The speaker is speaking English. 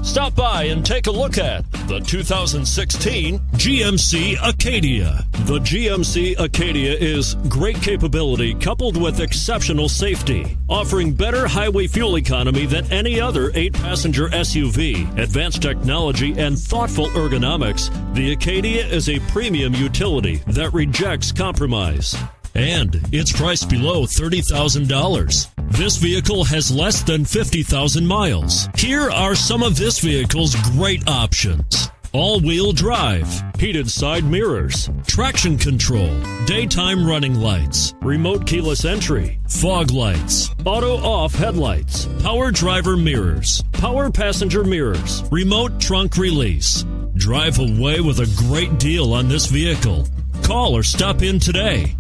Stop by and take a look at the 2016 GMC Acadia. The GMC Acadia is great capability coupled with exceptional safety, offering better highway fuel economy than any other 8-passenger SUV. Advanced technology and thoughtful ergonomics, the Acadia is a premium utility that rejects compromise. And it's priced below $30,000. This vehicle has less than 50,000 miles. Here are some of this vehicle's great options: all-wheel drive, heated side mirrors, traction control, daytime running lights, remote keyless entry, fog lights, auto-off headlights, power driver mirrors, power passenger mirrors, remote trunk release. Drive away with a great deal on this vehicle. Call or stop in today.